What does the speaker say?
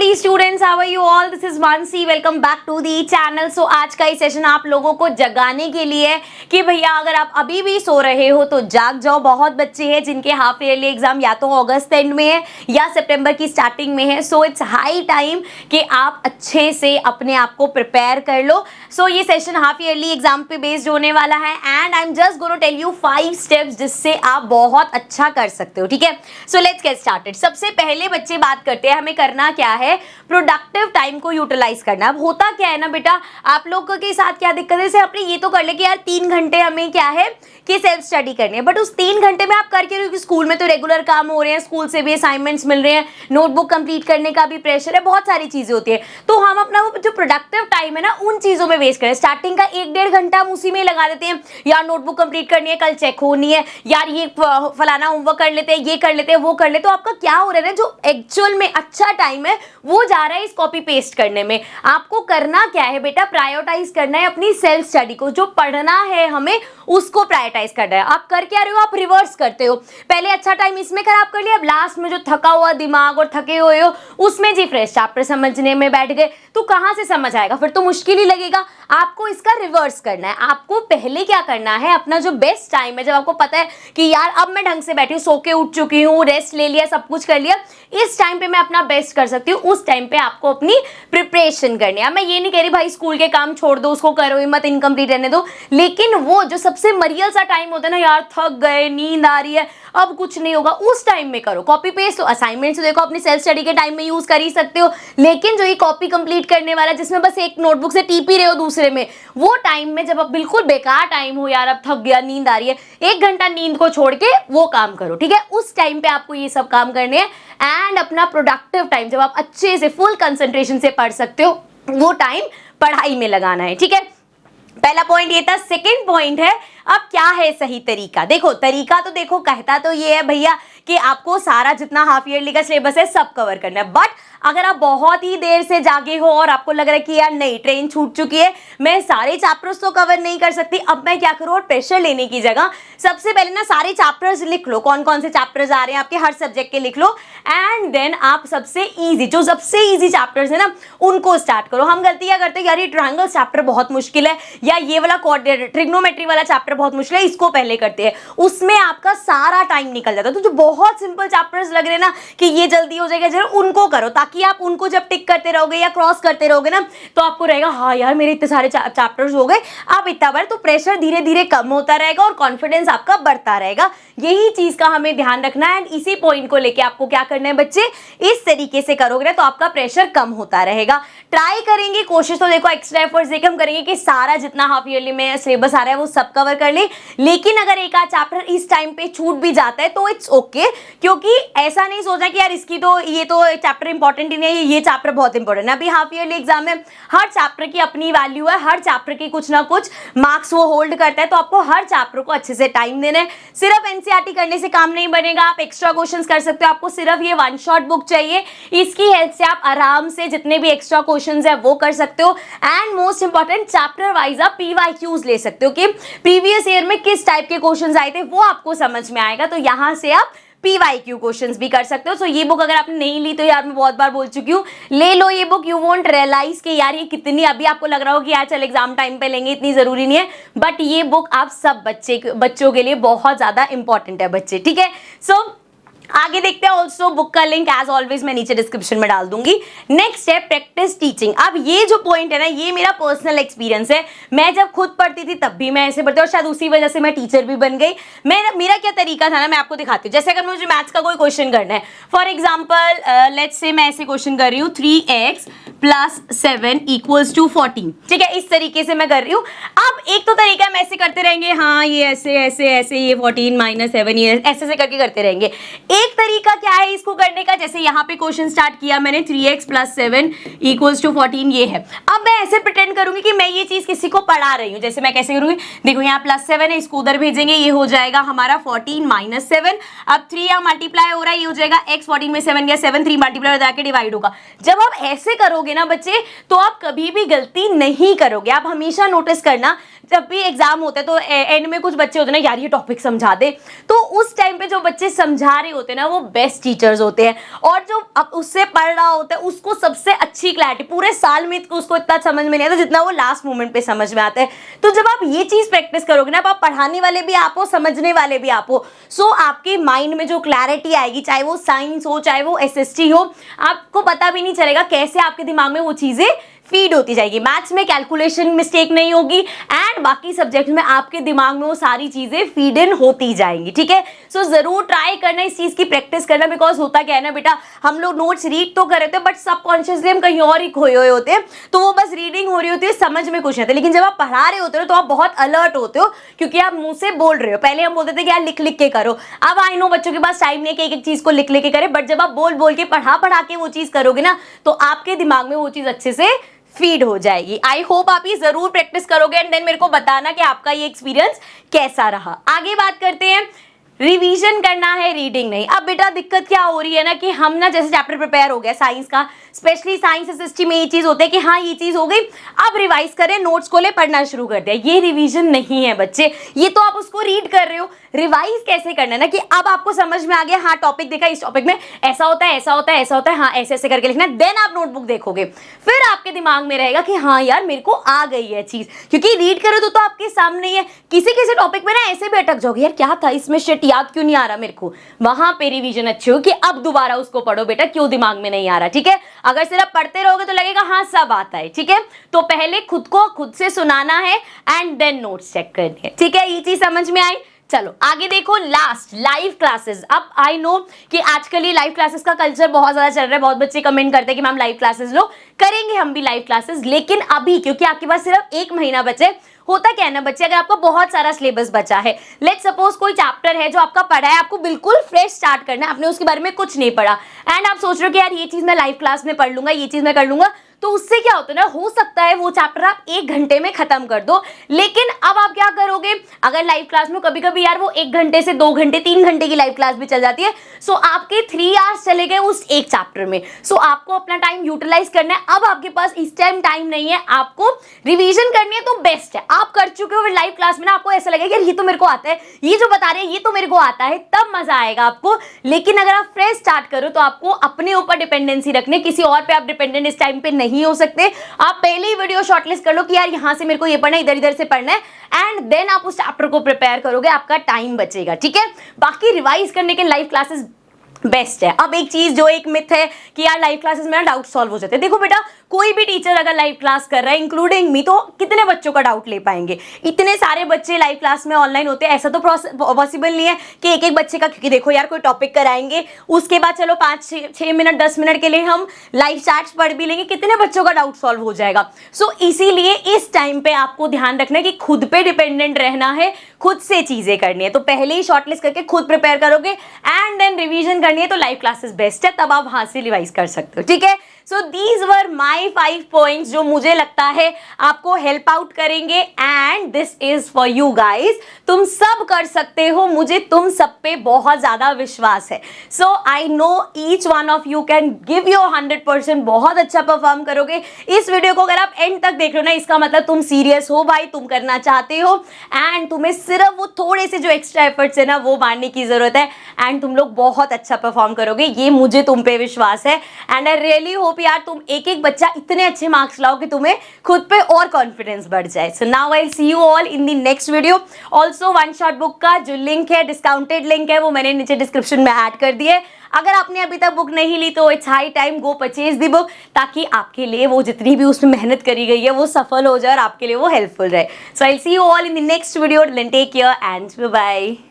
Hey students, how are you all? This is Mansi. Welcome back to the channel. So आज का ये session आप लोगों को जगाने के लिए है कि भैया अगर आप अभी भी सो रहे हो तो जाग जाओ। बहुत बच्चे हैं जिनके हाफ ईयरली एग्जाम या तो अगस्त एंड में है या सितंबर की स्टार्टिंग में है। सो इट्स हाई टाइम कि आप अच्छे से अपने आप को प्रिपेयर कर लो। सो ये सेशन हाफ ईयरली एग्जाम पे बेस्ड होने वाला है and I am just gonna tell you 5 steps जिससे आप बहुत अच्छा कर सकते हो। ठीक है, सो लेट्स गेट स्टार्टेड। सबसे पहले बच्चे बात करते हैं हमें करना क्या है, प्रोडक्टिव टाइम को यूटिलाइज करना। अब होता क्या है ना बेटा, आप लोगों के साथ क्या दिक्कत है, जैसे आपने ये तो कर ले कि यार 3 घंटे हमें क्या है कि सेल्फ स्टडी करनी है, बट उस 3 घंटे में आप करके रहो कि स्कूल में तो रेगुलर काम हो रहे हैं, स्कूल से भी असाइनमेंट्स मिल रहे हैं, नोटबुक कंप्लीट करने का भी प्रेशर है, बहुत सारी चीजें होती है। तो हम अपना वो जो प्रोडक्टिव टाइम है ना उन चीजों में वेस्ट करें। स्टार्टिंग का 1-1.5 घंटा हम उसी में लगा देते हैं, यार नोटबुक कंप्लीट करनी है, कल चेक होनी है, यार ये फलाना होमवर्क कर लेते हैं, ये कर लेते हैं, वो कर लेते हैं। तो आपका क्या हो रहा है ना, जो एक्चुअल में अच्छा टाइम है वो जा रहा है इस कॉपी पेस्ट करने में। आपको करना क्या है बेटा, प्रायोरिटाइज करना है अपनी सेल्फ स्टडी को। जो पढ़ना है हमें उसको प्रायोरिटाइज करना है। आप कर क्या रहे हो, आप रिवर्स करते हो। पहले अच्छा टाइम इसमें खराब कर लिया, अब लास्ट में जो थका हुआ दिमाग और थके हुए हो उसमें जी फ्रेश चैप्टर समझने में बैठ गए तो कहां से समझ आएगा, फिर तो मुश्किल ही लगेगा। आपको इसका रिवर्स करना है। आपको पहले क्या करना है, अपना जो बेस्ट टाइम है, जब आपको पता है कि यार अब मैं ढंग से बैठी हूँ, सो के उठ चुकी हूँ, रेस्ट ले लिया, सब कुछ कर लिया, इस टाइम पे मैं अपना बेस्ट कर सकती हूँ, उस टाइम पे आपको अपनी प्रिपरेशन करनी है। मैं ये नहीं कह रही भाई स्कूल के काम छोड़ दो, उसको करो ही मत, इनकम्प्लीट रहने दो, लेकिन वो जो सबसे मरियल सा टाइम होता है ना, यार थक गए, नींद आ रही है, अब कुछ नहीं होगा, उस टाइम में करो। कॉपी पेस्ट तो असाइनमेंट से देखो अपनी सेल्फ स्टडी के टाइम में यूज कर ही सकते हो, लेकिन जो ये कॉपी कंप्लीट करने वाला जिसमें बस एक नोटबुक से टीप ही रहे हो दूसरे में, वो टाइम में जब अब बिल्कुल बेकार टाइम हो, यार अब थक गया, नींद आ रही है, 1 घंटा नींद को छोड़ के वो काम करो। ठीक है, उस टाइम पे आपको ये सब काम करने हैं एंड अपना प्रोडक्टिव टाइम जब आप अच्छे से फुल कंसंट्रेशन से पढ़ सकते हो वो टाइम पढ़ाई में लगाना है। ठीक है, पहला पॉइंट ये था। सेकंड पॉइंट है, अब क्या है सही तरीका। देखो तरीका तो देखो कहता तो ये है भैया कि आपको सारा जितना हाफ ईयरली का सिलेबस है सब कवर करना है, बट अगर आप बहुत ही देर से जागे हो और आपको लग रहा है कि यार नहीं ट्रेन छूट चुकी है, मैं सारे चैप्टर्स तो कवर नहीं कर सकती, अब मैं क्या करूँ, और प्रेशर लेने की जगह सबसे पहले ना सारे चैप्टर्स लिख लो, कौन कौन से चैप्टर्स आ रहे हैं आपके हर सब्जेक्ट के लिख लो एंड देन आप सबसे इजी चैप्टर्स है ना उनको स्टार्ट करो। हम गलती क्या करते हैं, यार ये ट्रायंगल चैप्टर बहुत मुश्किल है या ये वाला ट्रिग्नोमेट्री वाला चैप्टर बहुत मुश्किल है, इसको पहले करते हैं, उसमें आपका सारा टाइम निकल जाता है। तो जो बहुत सिंपल चैप्टर्स लग रहे हैं ना कि ये जल्दी हो जाएगा जरूर, उनको करो, ताकि आप उनको जब टिक करते रहोगे या क्रॉस करते रहोगे ना तो आपको रहेगा हाँ यार मेरे इतने सारे चैप्टर्स हो गए, आप इतना बार, तो प्रेशर धीरे धीरे कम होता रहेगा और कॉन्फिडेंस आपका बढ़ता रहेगा। यही चीज का हमें ध्यान रखना है एंड इसी पॉइंट को लेके आपको क्या करना है बच्चे, इस तरीके से करोगे ना तो आपका प्रेशर कम होता रहेगा। ट्राई करेंगे, कोशिश तो देखो एक्स्ट्रा एफर्ट्स देके हम करेंगे कि सारा जितना हाफ ईयरली में सिलेबस आ रहा है वो सब कवर कर ले, लेकिन अगर एक आध चैप्टर इस टाइम पे छूट भी जाता है तो इट्स ओके, क्योंकि ऐसा नहीं सोचना कि यार इसकी तो ये तो चैप्टर इंपॉर्टेंट ही नहीं है, ये चैप्टर बहुत इंपॉर्टेंट है। अभी हाफ ईयरली एग्जाम में हर चैप्टर की अपनी वैल्यू है, हर चैप्टर की कुछ ना कुछ मार्क्स वो होल्ड करता है, तो आपको हर चैप्टर को अच्छे से टाइम देना है। सिर्फ एनसीईआरटी करने से काम नहीं बनेगा, आप एक्स्ट्रा क्वेश्चंस कर सकते हो, आपको सिर्फ ये वन शॉट बुक चाहिए, इसकी हेल्प से आप आराम से जितने भी एक्स्ट्रा क्वेश्चंस है वो कर सकते हो and most important chapter wise आप पीवाईक्यूज ले सकते हो कि प्रीवियस ईयर में किस टाइप के क्वेश्चंस आए थे वो आपको समझ में आएगा, तो यहां से आप पीवाईक्यू क्वेश्चंस भी कर सकते हो। सो ये बुक अगर आपने नहीं ली तो यार मैं बहुत बार बोल चुकी हूँ, ले लो ये बुक, यू वोंट रियलाइज कि यार ये कितनी, अभी आपको लग रहा हो कि यार चल एग्जाम टाइम पे लेंगे, इतनी जरूरी नहीं है, बट ये बुक आप सब बच्चों के लिए बहुत ज्यादा इंपॉर्टेंट है बच्चे। ठीक है, सो आगे देखते हैं। ऑल्सो बुक का लिंक एज ऑलवेज मैं नीचे डिस्क्रिप्शन में डाल दूंगी। नेक्स्ट है प्रैक्टिस टीचिंग। अब ये जो पॉइंट है ना ये मेरा पर्सनल एक्सपीरियंस है, मैं जब खुद पढ़ती थी तब भी मैं ऐसे पढ़ती और शायद उसी वजह से मैं टीचर भी बन गई। मेरा क्या तरीका था ना, मैं आपको दिखाती हूँ। जैसे अगर मुझे मैथ्स का कोई क्वेश्चन करना है, फॉर एग्जाम्पल लेट्स से मैं ऐसे क्वेश्चन कर रही हूँ 3x + 7 = 14। ठीक है, इस तरीके से मैं कर रही हूँ। अब एक तो तरीका हम ऐसे करते रहेंगे, हाँ ये ऐसे ऐसे ऐसे, ये 14 - 7 ये ऐसे करके करते रहेंगे। एक तरीका क्या है इसको करने का, जैसे यहाँ पे क्वेश्चन स्टार्ट किया मैंने 3x + 7 = 14 ये है। अब मैं ऐसे प्रिटेंड करूंगी कि मैं ये चीज किसी को पढ़ा रही हूँ। जैसे मैं कैसे करूंगी, देखो यहाँ +7 है, इसको उधर भेजेंगे, ये हो जाएगा हमारा 14 - 7। अब 3 यहाँ मल्टीप्लाई हो रहा है, ये हो जाएगा x, 14 में 7 गया, 7 3 मल्टीप्लाई हो जाके डिवाइड होगा। जब आप ऐसे करोगे करोगे ना बच्चे, तो आप कभी भी गलती नहीं करोगे। आप हमेशा नोटिस करना, जब भी एग्जाम होता है तो एंड में कुछ बच्चे होते हैं ना, यार ये टॉपिक समझा दे, तो उस टाइम पे जो बच्चे समझा रहे होते हैं ना, वो बेस्ट टीचर्स होते हैं। और जो अब उससे पढ़ रहा होता है उसको सबसे अच्छी क्लैरिटी, पूरे साल में उसको इतना समझ में नहीं आता जितना वो लास्ट मोमेंट पे समझ में आता है। तो जब आप ये चीज प्रैक्टिस करोगे ना, आप पढ़ाने वाले भी आप हो, समझने वाले भी आप हो, सो आपके माइंड में जो क्लैरिटी आएगी, चाहे वो साइंस हो चाहे वो एसएसटी हो, आपको पता भी नहीं चलेगा कैसे आपके दिमाग में वो चीजें फीड होती जाएगी। मैथ्स में कैलकुलेशन मिस्टेक नहीं होगी एंड बाकी सब्जेक्ट में आपके दिमाग में वो सारी चीजें फीड इन होती जाएंगी, ठीक है। सो जरूर ट्राई करना, इस चीज की प्रैक्टिस करना, बिकॉज होता क्या है ना बेटा, हम लोग नोट्स रीड तो कर रहे थे बट सबकॉन्शियसली हम कहीं और ही खोए हुए होते हैं, तो वो बस रीडिंग हो रही होती है, समझ में कुछ नहीं आता। लेकिन जब आप पढ़ा रहे होते हो तो आप बहुत अलर्ट होते हो, क्योंकि आप मुंह से बोल रहे हो। पहले हम बोलते थे कि यार लिख लिख के करो, अब आई नो बच्चों के पास टाइम नहीं है कि एक एक चीज को लिख लिख के करे, बट जब आप बोल बोल के पढ़ा के वो चीज करोगे ना, तो आपके दिमाग में वो चीज अच्छे से फीड हो जाएगी। आई होप आप ये जरूर प्रैक्टिस करोगे एंड देन मेरे को बताना कि आपका ये एक्सपीरियंस कैसा रहा। आगे बात करते हैं, रिवीजन करना है, रीडिंग नहीं। अब बेटा दिक्कत क्या हो रही है ना, कि हम ना जैसे चैप्टर प्रिपेयर हो गया साइंस का, स्पेशली साइंस एसएसटी में ये चीज होता है कि हाँ ये चीज हो गई, अब रिवाइज करें, नोट्स को ले पढ़ना शुरू कर दिया। ये रिवीजन नहीं है बच्चे, ये तो आप उसको रीड कर रहे हो। रिवाइज कैसे करना है ना, कि अब आपको समझ में आ गया, हाँ टॉपिक देखा, इस टॉपिक में ऐसा होता है ऐसा होता है ऐसा होता है, हाँ ऐसे ऐसे करके लिखना, देन आप नोटबुक देखोगे, फिर आपके दिमाग में रहेगा कि हाँ यार मेरे को आ गई है चीज। क्योंकि रीड करो तो आपके सामने ही है। किसी किसी टॉपिक में ना ऐसे भी अटक जाओगे, यार क्या था इसमें, शिट याद क्यों नहीं आ रहा मेरे को, वहां पे रिवीजन अच्छी हो कि अब दोबारा उसको पढ़ो बेटा, क्यों दिमाग में नहीं आ रहा, ठीक है। अगर सिर्फ पढ़ते रहोगे तो लगेगा हाँ सब आता है, ठीक है। तो पहले खुद को खुद से सुनाना है एंड देन नोट्स चेक करने हैं, ठीक है। ये चीज समझ में आई। चलो आगे देखो, लास्ट लाइव क्लासेस। अब आई नो कि आजकल ये लाइव क्लासेस का कल्चर बहुत ज्यादा चल रहा है, बहुत बच्चे कमेंट करते हैं कि मैम लाइव क्लासेस लो, करेंगे हम भी लाइव क्लासेस, लेकिन अभी क्योंकि आपके पास सिर्फ 1 महीना बचे। होता क्या है ना बच्चे, अगर आपको बहुत सारा सिलेबस बचा है, लेट्स सपोज कोई चैप्टर है जो आपका पढ़ा है, आपको बिल्कुल फ्रेश स्टार्ट करना है, आपने उसके बारे में कुछ नहीं पढ़ा एंड आप सोच रहे हो कि यार ये चीज मैं लाइव क्लास में पढ़ लूंगा, ये चीज मैं कर लूंगा, तो उससे क्या होता है ना, हो सकता है वो चैप्टर आप 1 घंटे में खत्म कर दो। लेकिन अब आप क्या करोगे, अगर लाइव क्लास में कभी कभी यार वो 1 घंटे से 2 घंटे 3 घंटे की लाइव क्लास भी चल जाती है, सो आपके 3 आवर्स चले गए उस एक चैप्टर में। सो आपको अपना टाइम यूटिलाइज करना है। अब आपके पास इस टाइम टाइम नहीं है, आपको रिवीजन करनी है, तो बेस्ट है आप कर चुके हो लाइव क्लास में ना, आपको ऐसा लगेगा यार ये तो मेरे को आता है, ये जो बता रहे हैं ये तो मेरे को आता है, तब मजा आएगा आपको। लेकिन अगर आप फ्रेश स्टार्ट करो तो आपको अपने ऊपर डिपेंडेंसी रखने, किसी और पे आप डिपेंडेंट इस टाइम पे नहीं हो सकते। आप पहले ही वीडियो शॉर्टलिस्ट कर लो कि यार यहां से मेरे को ये पढ़ना है, इधर इधर से पढ़ना है, एंड देन आप उस चैप्टर को प्रिपेयर करोगे, आपका टाइम बचेगा, ठीक है। बाकी रिवाइज करने के लाइव क्लासेस बेस्ट है। अब एक चीज जो एक मिथ है कि यार लाइव क्लासेस में ना डाउट सॉल्व हो जाते हैं। देखो बेटा, कोई भी टीचर अगर लाइव क्लास कर रहा है इंक्लूडिंग मी, तो कितने बच्चों का डाउट ले पाएंगे। इतने सारे बच्चे लाइव क्लास में ऑनलाइन होते हैं, ऐसा तो पॉसिबल नहीं है कि एक एक बच्चे का, क्योंकि देखो यार कोई टॉपिक कराएंगे उसके बाद चलो 5-6 मिनट 10 मिनट के लिए हम लाइव चैट्स पढ़ भी लेंगे, कितने बच्चों का डाउट सॉल्व हो जाएगा। सो इसीलिए इस टाइम पे आपको ध्यान रखना है कि खुद पे डिपेंडेंट रहना है, खुद से चीजें करनी है। तो पहले ही शॉर्टलिस्ट करके खुद प्रिपेयर करोगे एंड देन रिवीजन करनी है, तो लाइव क्लासेस बेस्ट है, तब आप वहां से रिवाइज कर सकते हो, ठीक है। So these were my 5 points जो मुझे लगता है आपको हेल्प आउट करेंगे and this is for you guys. तुम सब कर सकते हो, मुझे तुम सब पे बहुत ज्यादा विश्वास है। So I know each one of you can give your 100%, बहुत अच्छा परफॉर्म करोगे। इस वीडियो को अगर आप एंड तक देख रहे हो ना, इसका मतलब तुम सीरियस हो भाई, तुम करना चाहते हो एंड तुम्हें सिर्फ वो थोड़े से जो एक्स्ट्रा एफर्ट्स है ना वो मारने की जरूरत है एंड तुम लोग बहुत अच्छा परफॉर्म करोगे, ये मुझे तुम पे विश्वास है। एंड आई रियली होप यार तुम एक एक बच्चा इतने अच्छे मार्क्स लाओ कि तुम्हें खुद पे और कॉन्फिडेंस बढ़ जाए। So now I see you all in the next video. Also one shot book का जो लिंक है, डिस्काउंटेड लिंक है, वो मैंने नीचे डिस्क्रिप्शन में ऐड कर दिया है। अगर आपने अभी तक बुक नहीं ली तो it's high time, go purchase the book, ताकि आपके लिए वो जितनी भी उसमें मेहनत करी गई है वो सफल हो जाए और आपके लिए वो हेल्पफुल रहे। So I see you all in the next video. Take care and bye.